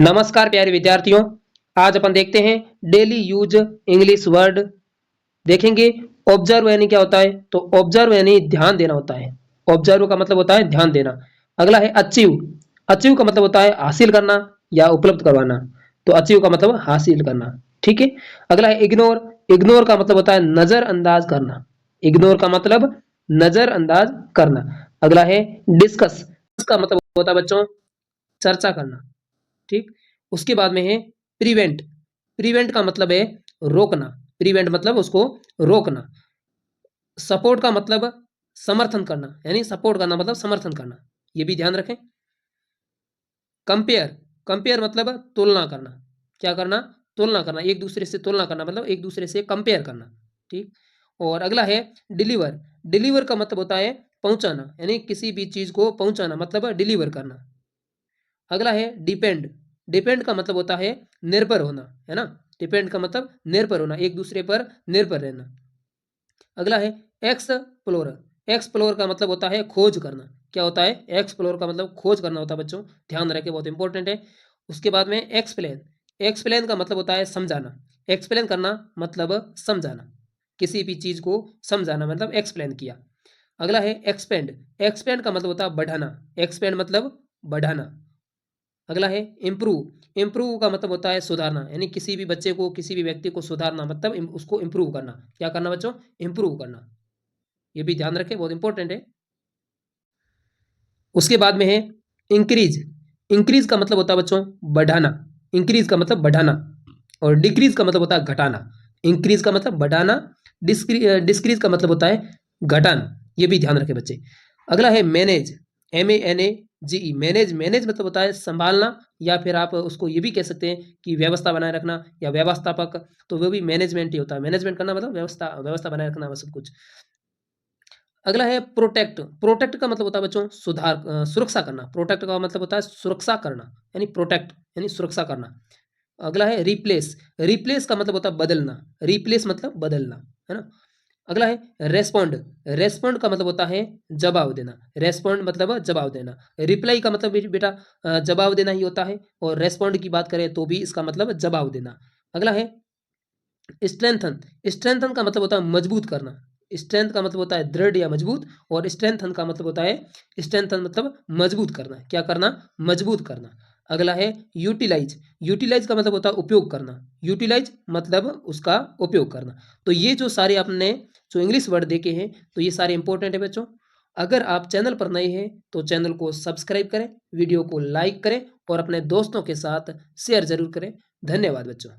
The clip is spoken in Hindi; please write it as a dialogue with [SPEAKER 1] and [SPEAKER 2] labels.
[SPEAKER 1] नमस्कार प्यारे विद्यार्थियों। आज अपन देखते हैं डेली यूज इंग्लिश वर्ड। देखेंगे ऑब्जर्व यानी क्या होता है। तो ऑब्जर्व यानी ध्यान देना होता है। ऑब्जर्व का मतलब होता है ध्यान देना। अगला है अचीव। अचीव का मतलब होता है हासिल करना या उपलब्ध करवाना। तो अचीव का मतलब हासिल करना। ठीक है। अगला है इग्नोर। इग्नोर का मतलब होता है नजरअंदाज करना। इग्नोर का मतलब नजरअंदाज करना। अगला है डिस्कस। इसका मतलब होता है बच्चों चर्चा करना। ठीक। उसके बाद में है प्रिवेंट। प्रिवेंट का मतलब है रोकना। प्रिवेंट मतलब उसको रोकना। सपोर्ट का मतलब समर्थन करना, यानी सपोर्ट करना मतलब समर्थन करना, ये भी ध्यान रखें। कंपेयर। कंपेयर मतलब तुलना करना। क्या करना? तुलना करना, एक दूसरे से तुलना करना मतलब एक दूसरे से कंपेयर करना। ठीक। और अगला है डिलीवर। डिलीवर का मतलब होता है पहुंचाना, यानी किसी भी चीज को पहुंचाना मतलब डिलीवर करना। अगला है डिपेंड। डिपेंड का मतलब होता है निर्भर होना, है ना। डिपेंड का मतलब निर्भर होना, एक दूसरे पर निर्भर रहना। अगला है एक्सप्लोरर। एक्सप्लोर का मतलब होता है खोज करना। क्या होता है? एक्सप्लोर का मतलब खोज करना होता है बच्चों, ध्यान रखें, बहुत इंपॉर्टेंट है। उसके बाद में एक्सप्लेन। एक्सप्लेन का मतलब होता है समझाना। एक्सप्लेन करना मतलब समझाना, किसी भी चीज को समझाना मतलब एक्सप्लेन किया। अगला है एक्सपेंड। एक्सपेंड का मतलब होता है बढ़ाना। एक्सपेंड मतलब बढ़ाना। अगला है इम्प्रूव। इम्प्रूव का मतलब होता है सुधारना, यानी किसी भी बच्चे को, किसी भी व्यक्ति को सुधारना मतलब उसको इम्प्रूव करना। क्या करना बच्चों? इम्प्रूव करना। ये भी ध्यान रखें, बहुत इंपॉर्टेंट है। उसके बाद में है इंक्रीज। इंक्रीज का मतलब होता है बच्चों बढ़ाना। इंक्रीज का मतलब बढ़ाना। और डिक्रीज का मतलब होता है घटाना। इंक्रीज का मतलब बढ़ाना, डिस्क्रीज का मतलब होता है घटाना। ये भी ध्यान रखें बच्चे। अगला है मैनेज। MANAGE। मैनेज। मैनेज मतलब होता है संभालना, या फिर आप उसको ये भी कह सकते हैं कि व्यवस्था बनाए रखना या व्यवस्थापक। तो वो भी मैनेजमेंट ही होता है। मैनेजमेंट करना मतलब व्यवस्था व्यवस्था बनाए रखना, सब कुछ। अगला है प्रोटेक्ट। प्रोटेक्ट का मतलब होता है बच्चों सुधार, सुरक्षा करना। प्रोटेक्ट का मतलब होता है सुरक्षा करना, यानी प्रोटेक्ट यानी सुरक्षा करना। अगला है रिप्लेस। रिप्लेस का मतलब होता है बदलना। रिप्लेस मतलब बदलना, है ना। अगला है रेस्पॉन्ड। रेस्पॉन्ड का मतलब होता है जवाब देना। रेस्पॉन्ड मतलब जवाब देना। रिप्लाई का मतलब भी बेटा जवाब देना ही होता है, और रेस्पॉन्ड की बात करें तो भी इसका मतलब जवाब देना। अगला है स्ट्रेंथन। स्ट्रेंथन का मतलब होता है मजबूत करना। स्ट्रेंथ का मतलब होता है दृढ़ या मजबूत, और स्ट्रेंथन का मतलब होता है स्ट्रेंथन मतलब मजबूत करना। क्या करना? मजबूत करना। अगला है यूटिलाइज। यूटिलाइज का मतलब होता है उपयोग करना। यूटिलाइज मतलब उसका उपयोग करना। तो ये जो सारे आपने जो इंग्लिश वर्ड देखे हैं, तो ये सारे इंपॉर्टेंट है बच्चों। अगर आप चैनल पर नए हैं तो चैनल को सब्सक्राइब करें, वीडियो को लाइक करें और अपने दोस्तों के साथ शेयर जरूर करें। धन्यवाद बच्चों।